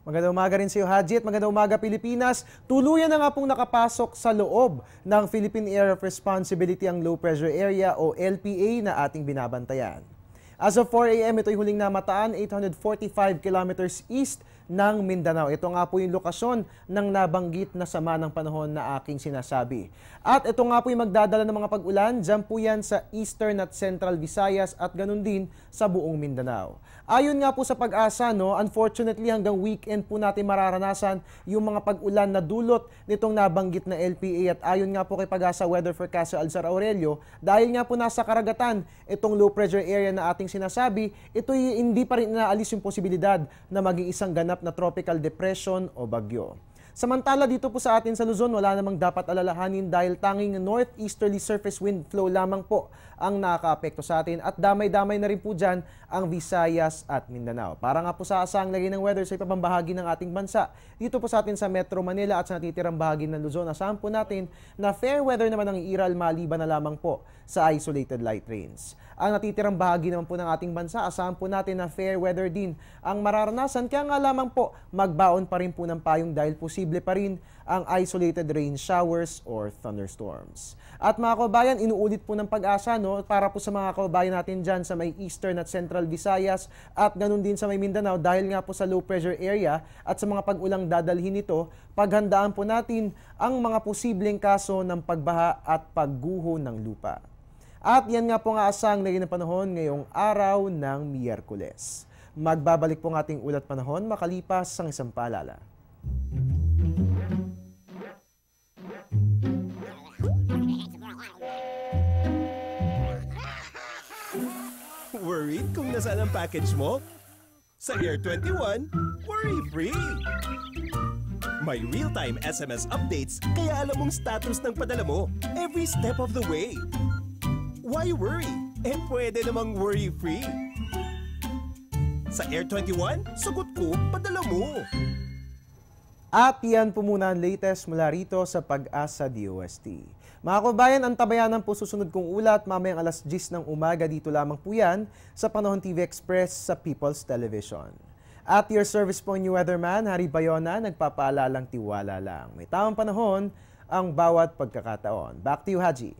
Magandang umaga rin sa iyo, Haji, at magandang umaga, Pilipinas. Tuluyan na nga pong nakapasok sa loob ng Philippine Area of Responsibility ang Low Pressure Area o LPA na ating binabantayan. As of 4 a.m., ito'y huling namataan 845 kilometers east ng Mindanao. Ito nga po yung lokasyon ng nabanggit na sama ng panahon na aking sinasabi. At ito nga po yung magdadala ng mga pag-ulan, dyan po yan sa Eastern at Central Visayas at ganun din sa buong Mindanao. Ayon nga po sa Pag-asa, unfortunately hanggang weekend po natin mararanasan yung mga pag-ulan na dulot nitong nabanggit na LPA. At ayon nga po kay Pag-asa Weather Forecaster Alzar Aurelio, dahil nga po nasa karagatan itong low pressure area na ating sinasabi, ito'y hindi pa rin inaalis yung posibilidad na maging isang ganap na tropical depression o bagyo. Samantala dito po sa atin sa Luzon, wala namang dapat alalahanin dahil tanging northeasterly surface wind flow lamang po ang nakakaapekto sa atin at damay-damay na rin po dyan ang Visayas at Mindanao. Para nga po sa asang lagay ng weather sa ibang bahagi ng ating bansa, dito po sa atin sa Metro Manila at sa natitirang bahagi ng Luzon, asahan po natin na fair weather naman ang iiral maliban na lamang po sa isolated light rains. Ang natitirang bahagi naman po ng ating bansa, asahan po natin na fair weather din ang mararanasan, kaya nga lamang po magbaon pa rin po ng payong dahil posible pa rin ang isolated rain showers or thunderstorms. At mga kababayan, inuulit po ng Pag-asa para po sa mga kababayan natin dyan sa may Eastern at Central Visayas at ganun din sa may Mindanao dahil nga po sa low pressure area at sa mga pag-ulang dadalhin nito, paghandaan po natin ang mga posibleng kaso ng pagbaha at pagguho ng lupa. At yan nga po nga asang naging panahon ngayong araw ng Miyerkules. Magbabalik po ng ating ulat panahon makalipas ang isang paalala. Worried kung nasaan ang package mo? Sa Air 21, worry-free! May real-time SMS updates kaya alam mong status ng padala mo every step of the way. Why worry? Pwede namang worry-free. Sa Air 21, sagot ko, padala mo. At yan po muna ang latest mula rito sa Pag-asa DOST. Mga kabayan, ang tabayanan po susunod kong ulat mamayang alas 10 ng umaga dito lamang po yan sa Panahon TV Express sa People's Television. At your service po new weatherman, Harry Bayona, nagpapaalalang tiwala lang. May tamang panahon ang bawat pagkakataon. Back to you, Haji.